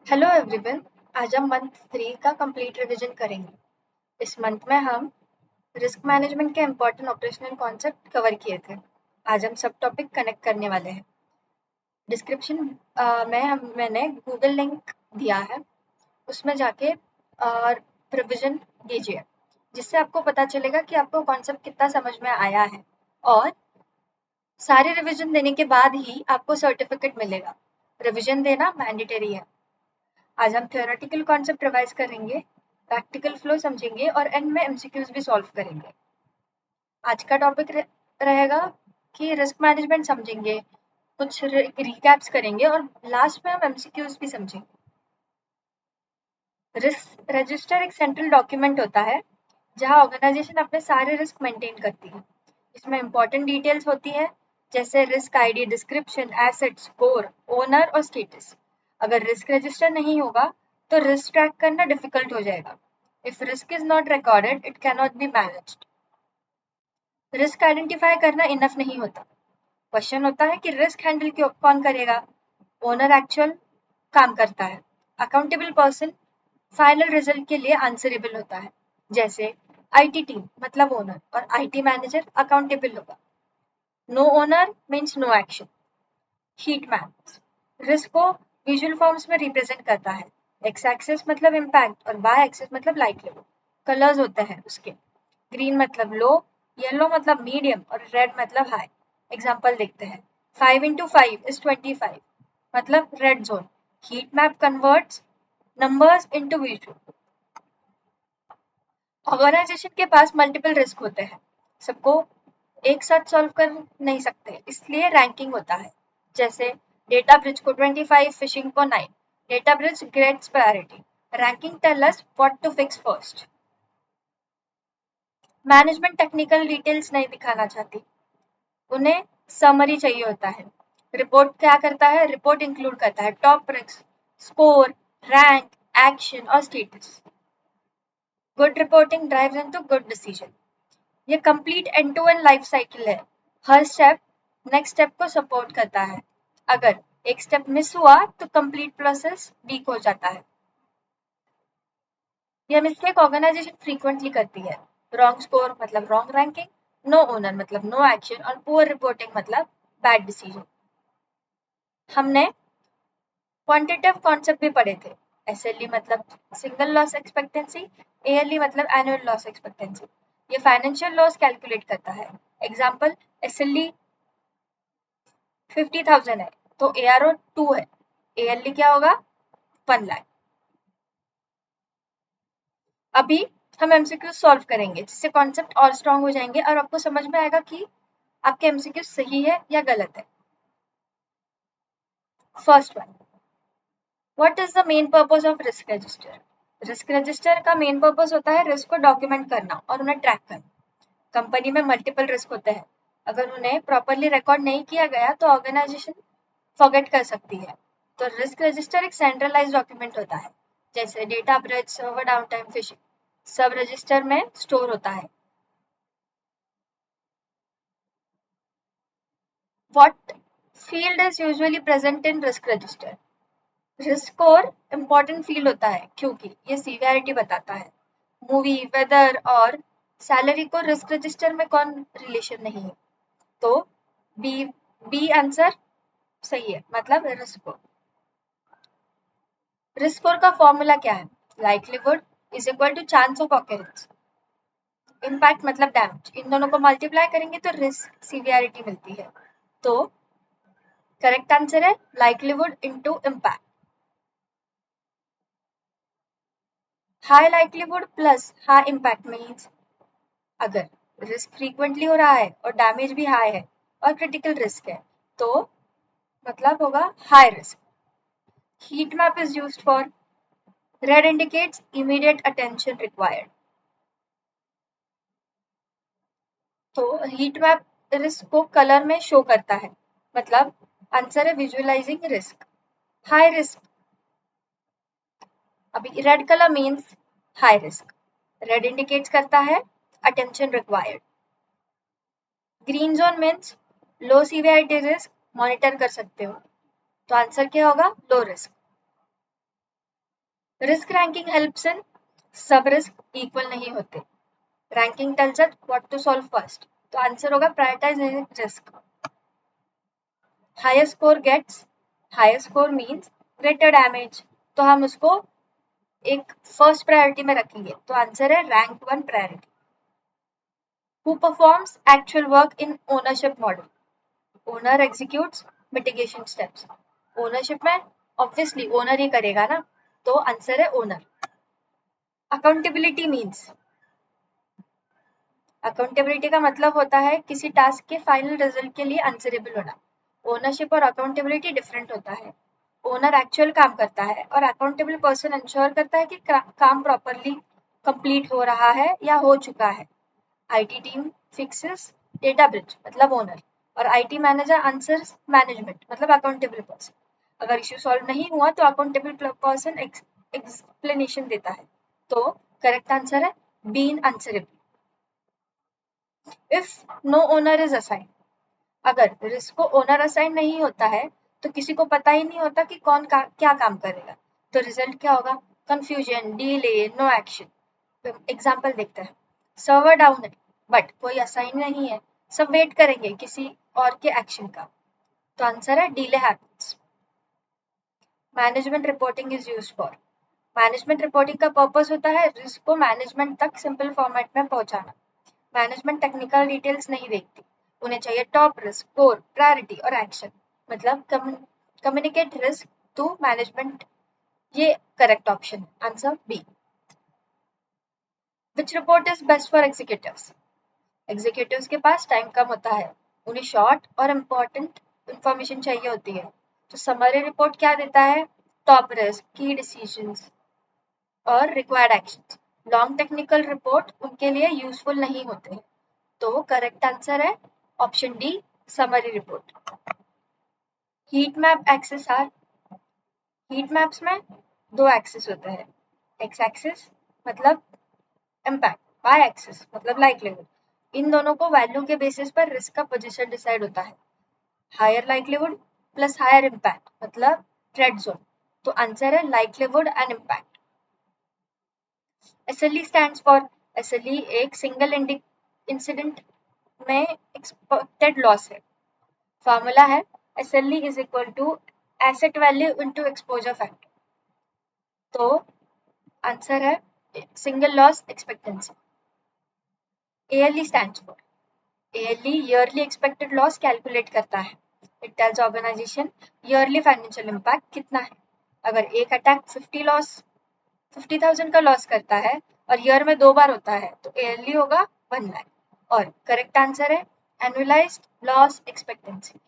Hello everyone. आज हम month 3 का कंप्लीट रिवीजन करेंगे। इस मंथ में हम रिस्क मैनेजमेंट के इम्पोर्टेंट ऑपरेशनल कॉन्सेप्ट कवर किए थे। आज हम सब टॉपिक कनेक्ट करने वाले हैं। डिस्क्रिप्शन में मैंने गूगल लिंक दिया है, उसमें जाके रिवीजन दीजिए, जिससे आपको पता चलेगा कि आपको कॉन्सेप्ट कितना समझ में आया है और सारे रिवीजन देने के बाद ही आपको सर्टिफिकेट मिलेगा। रिवीजन देना मैंडेटरी है। आज हम थ्योरेटिकल कॉन्सेप्ट रिवाइज करेंगे, प्रैक्टिकल फ्लो समझेंगे और एंड में एमसीक्यूज भी सॉल्व करेंगे। आज का टॉपिक रहेगा कि रिस्क मैनेजमेंट समझेंगे, कुछ रिकैप्स करेंगे और लास्ट में हम एमसीक्यूज भी समझेंगे। रिस्क रजिस्टर एक सेंट्रल डॉक्यूमेंट होता है जहां ऑर्गेनाइजेशन अपने सारे रिस्क मेंटेन करती है। इसमें इंपॉर्टेंट डिटेल्स होती है, जैसे risk ID, description, asset, score, owner और स्टेटस। अगर रिस्क रजिस्टर नहीं होगा तो रिस्क ट्रैक करना डिफिकल्ट हो जाएगा। If risk is not recorded it can not be managed. Risk identify करना इनफ नहीं होता। क्वेश्चन होता है कि रिस्क हैंडल कौन करेगा। ओनर एक्चुअल काम करता है। अकाउंटेबल पर्सन फाइनल रिजल्ट के लिए आंसरेबल होता है, जैसे आईटी टीम मतलब ओनर और आईटी मैनेजर अकाउंटेबल होगा। No owner means no action. Heat maps risk को विजुअल फॉर्म्स में रिप्रेजेंट करता है। एक्स एक्सिस मतलब इम्पैक्ट और वाई एक्सिस मतलब लाइट लेवल। कलर्स होते हैं उसके, ग्रीन मतलब लो, येलो मतलब मीडियम और रेड मतलब हाई। एग्जाम्पल देखते हैं। 5 into 5 is 25 मतलब red zone. Heat map converts numbers into visual. Organisation के पास मल्टीपल रिस्क होते हैं, सबको एक साथ सॉल्व कर नहीं सकते, इसलिए रैंकिंग होता है। जैसे डेटा ब्रिज को 25, फिशिंग को 9। Data breach grades priority. Ranking tell us what to fix first. Management technical details नहीं दिखाना चाहती, उन्हें समरी चाहिए होता है। रिपोर्ट क्या करता है? रिपोर्ट इंक्लूड करता है top risk, score, rank, action और status. Good reporting drives into good decision. ये complete end to end life cycle है। हर स्टेप नेक्स्ट स्टेप को सपोर्ट करता है। अगर एक स्टेप मिस हुआ तो कंप्लीट प्रोसेस वीक हो जाता है। यह मिस्टेक ऑर्गेनाइजेशन फ्रीक्वेंटली करती है। रॉन्ग स्कोर मतलब रॉन्ग रैंकिंग, नो ओनर मतलब नो एक्शन और पुअर रिपोर्टिंग मतलब बैड डिसीजन। हमने क्वांटिटेटिव कॉन्सेप्ट भी पढ़े थे। एसएलई मतलब सिंगल लॉस एक्सपेक्टेंसी, एएलई मतलब एनुअल लॉस एक्सपेक्टेंसी। ये फाइनेंशियल लॉस कैलकुलेट करता है। एग्जाम्पल, एसएलई 50,000 है तो एआरओ 2 है। एएलई क्या होगा? 1 लाख। अभी हम एमसीक्यू सॉल्व करेंगे, जिससे कॉन्सेप्ट और स्ट्रांग हो जाएंगे और आपको समझ में आएगा कि आपके एमसीक्यू सही है या गलत है। First one, what is the main purpose of risk register? Risk register का मेन पर्पस होता है रिस्क को डॉक्यूमेंट करना और उन्हें ट्रैक करना। कंपनी में मल्टीपल रिस्क होते हैं, अगर उन्हें प्रॉपरली रिकॉर्ड नहीं किया गया तो ऑर्गेनाइजेशन फॉरगेट कर सकती है। तो रिस्क रजिस्टर एक सेंट्रलाइज्ड डॉक्यूमेंट होता है, जैसे data bridge, server downtime, fishing सब रजिस्टर में स्टोर होता है। What field is usually present in risk register? Risk score important field होता है क्योंकि ये सीवियरिटी बताता है। मूवी, वेदर और सैलरी को रिस्क रजिस्टर में कौन रिलेशन नहीं है, तो बी बी आंसर सही है, मतलब रिस्क स्कोर। रिस्क स्कोर का फॉर्मूला क्या है? Likelihood is equal to chance of occurrence. Impact मतलब डैमेज, इन दोनों को मल्टीप्लाई करेंगे तो रिस्क सीवियरिटी मिलती है। तो करेक्ट आंसर है likelihood into impact. High likelihood plus high impact means अगर रिस्क फ्रीक्वेंटली हो रहा है और डैमेज भी हाई है और क्रिटिकल रिस्क है तो मतलब होगा high risk. Heat map is used for, red indicates immediate attention required. तो हीट मैप रिस्क को कलर में शो करता है, मतलब आंसर है विजुअलाइजिंग रिस्क। हाई रिस्क, अभी red colour means high risk, red indicates करता है attention required. Green zone means low severity risk, monitor कर सकते हो, तो आंसर क्या होगा? Low risk. Risk ranking helps in सब रिस्क इक्वल नहीं होते. Ranking tells us what to solve first. तो आंसर होगा prioritising risk. Higher score gets, higher score means greater damage, तो हम उसको एक फर्स्ट प्रायोरिटी में रखेंगे. तो आंसर है rank 1 priority. Who performs actual work in ownership model. Owner executes mitigation steps. Ownership में ऑब्वियसली ओनर ही करेगा ना, तो आंसर है ओनर. अकाउंटेबिलिटी मीन्स, अकाउंटेबिलिटी का मतलब होता है किसी टास्क के फाइनल रिजल्ट के लिए आंसरेबल होना. ओनरशिप और अकाउंटेबिलिटी डिफरेंट होता है. ओनर एक्चुअल काम करता है और अकाउंटेबल पर्सन इंश्योर करता है कि काम प्रॉपरली कंप्लीट हो रहा है या हो चुका है. IT team fixes data breach मतलब ओनर, और आईटी मैनेजर आंसर्स मैनेजमेंट मतलब अकाउंटेबल पर्सन. अगर इश्यू सॉल्व नहीं हुआ तो अकाउंटेबल पर्सन एक्सप्लेनेशन देता है. तो करेक्ट आंसर है B in answerable. If no owner is assign, अगर रिस्क को ओनर असाइन नहीं होता है तो किसी को पता ही नहीं होता कि क्या काम करेगा. तो रिजल्ट क्या होगा? Confusion, delay, no action. Example देखते हैं. सर्वर डाउन है बट कोई असाइन नहीं है, सब वेट करेंगे किसी और के एक्शन का. तो आंसर है delay happens. Management reporting is used for, management reporting का पर्पस होता है रिस्क को मैनेजमेंट तक सिंपल फॉर्मेट में पहुंचाना. मैनेजमेंट टेक्निकल डिटेल्स नहीं देखती, उन्हें चाहिए टॉप रिस्क, स्कोर, प्रायोरिटी और एक्शन. मतलब कम्युनिकेट रिस्क टू मैनेजमेंट. ये करेक्ट ऑप्शन है, answer B. Which report is best for executives. Executives के पास टाइम कम होता है, उन्हें शॉर्ट और इम्पोर्टेंट इंफॉर्मेशन चाहिए होती है. तो समरी रिपोर्ट क्या देता है? टॉप रिस्क, की डिसीजंस और required actions. Long technical report उनके लिए यूजफुल नहीं होते हैं. तो करेक्ट आंसर है option D, summary report. Heat map axes are, heat maps में दो एक्सेस होते हैं. एक्स एक्सेस मतलब इम्पैक्ट, वाई एक्सेस मतलब लाइकलीहुड. इन दोनों को वैल्यू के बेसिस पर रिस्क का पोजीशन डिसाइड होता है. Higher likelihood plus higher impact मतलब रेड जोन. तो आंसर है likelihood and impact. SLE stands for, SLE एक सिंगल इंसिडेंट में एक्सपेक्टेड लॉस है. फॉर्मूला है SLE is equal to asset value into exposure factor. तो आंसर है single loss expectancy. ALE stands for, ALE yearly expected loss calculate करता है. It tells organisation yearly financial impact कितना है. अगर एक अटैक 50,000 का लॉस करता है और ईयर में 2 बार होता है तो ALE होगा 1 लाख. और करेक्ट आंसर है एनुअलाइज्ड लॉस एक्सपेक्टेंसी.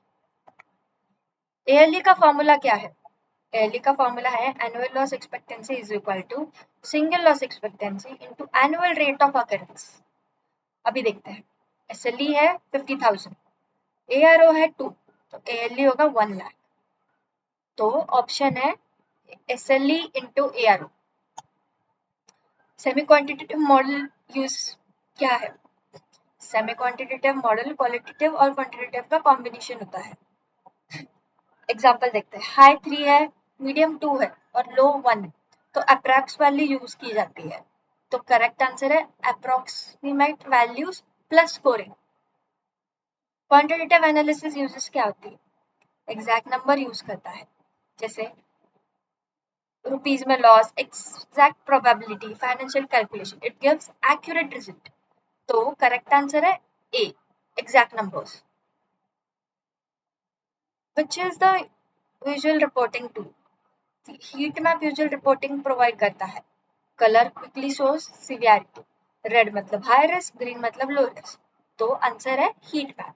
ALE का फॉर्मूला क्या है? ALE का फॉर्मूला है annual loss expectancy is equal to single loss expectancy into annual rate of occurrence. अभी देखते हैं. SLE है 50,000, ARO है 2, तो ALE होगा 1 लाख. तो ऑप्शन है SLE into ARO. Semi quantitative model use क्या है? सेमी क्वांटिटेटिव मॉडल क्वालिटेटिव और क्वांटिटेटिव का कॉम्बिनेशन होता है. एग्जाम्पल देखते हैं. हाई 3 है, मीडियम 2 है और लो 1 है, तो अप्रॉक्स वैल्यू यूज की जाती है. तो करेक्ट आंसर है approximate values plus scoring. Quantitative analysis uses क्या होती है? एग्जैक्ट नंबर यूज करता है, जैसे रुपीज में loss, exact probability, financial calculation. It gives accurate result. तो करेक्ट आंसर है A, exact numbers. Which is the visual reporting tool? Heat map visual reporting provide करता है. Colour quickly shows severity. Red मतलब high risk, green मतलब low risk. तो answer है heat map.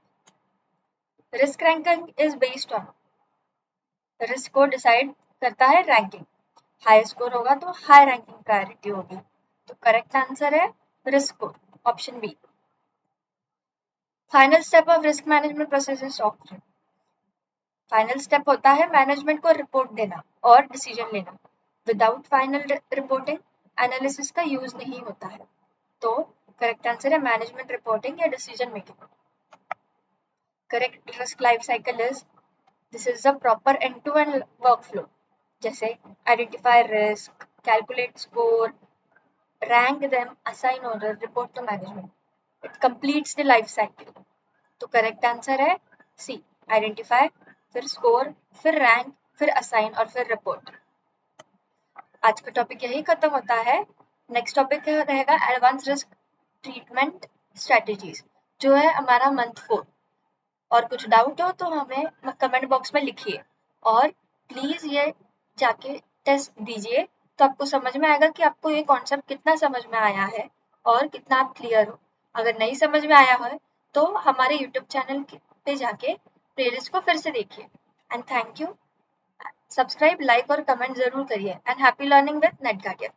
Risk ranking is based on, risk को decide करता है ranking. High score होगा तो हाई रैंकिंग प्रायोरिटी होगी. तो करेक्ट आंसर है risk score, option B. Final step of risk management process is option. Final step होता है मैनेजमेंट को रिपोर्ट देना और डिसीजन लेना. विदाउट फाइनल रिपोर्टिंग एनालिसिस का यूज नहीं होता है. तो करेक्ट आंसर है मैनेजमेंट रिपोर्टिंग या decision making. Correct risk life cycle is, this is a proper end to end work flow. जैसे identify risk, calculate score, rank them, assign order, report to management. It completes the life cycle. तो correct answer है सी, identify, फिर score, फिर rank, फिर assign और फिर report. आज का टॉपिक यही खत्म होता है। नेक्स्ट टॉपिक रहेगा एडवांस रिस्क ट्रीटमेंट स्ट्रेटेजीज, जो है हमारा मंथ 4। और कुछ डाउट हो तो हमें कमेंट बॉक्स में लिखिए और प्लीज ये जाके टेस्ट दीजिए, तो आपको समझ में आएगा कि आपको ये कॉन्सेप्ट कितना समझ में आया है और कितना आप क्लियर हो। अगर नहीं समझ में आया है तो हमारे यूट्यूब चैनल पे जाके प्लेलिस्ट को फिर से देखिए। And thank you. Subscribe, like और कमेंट जरूर करिए। And happy learning with net guardian.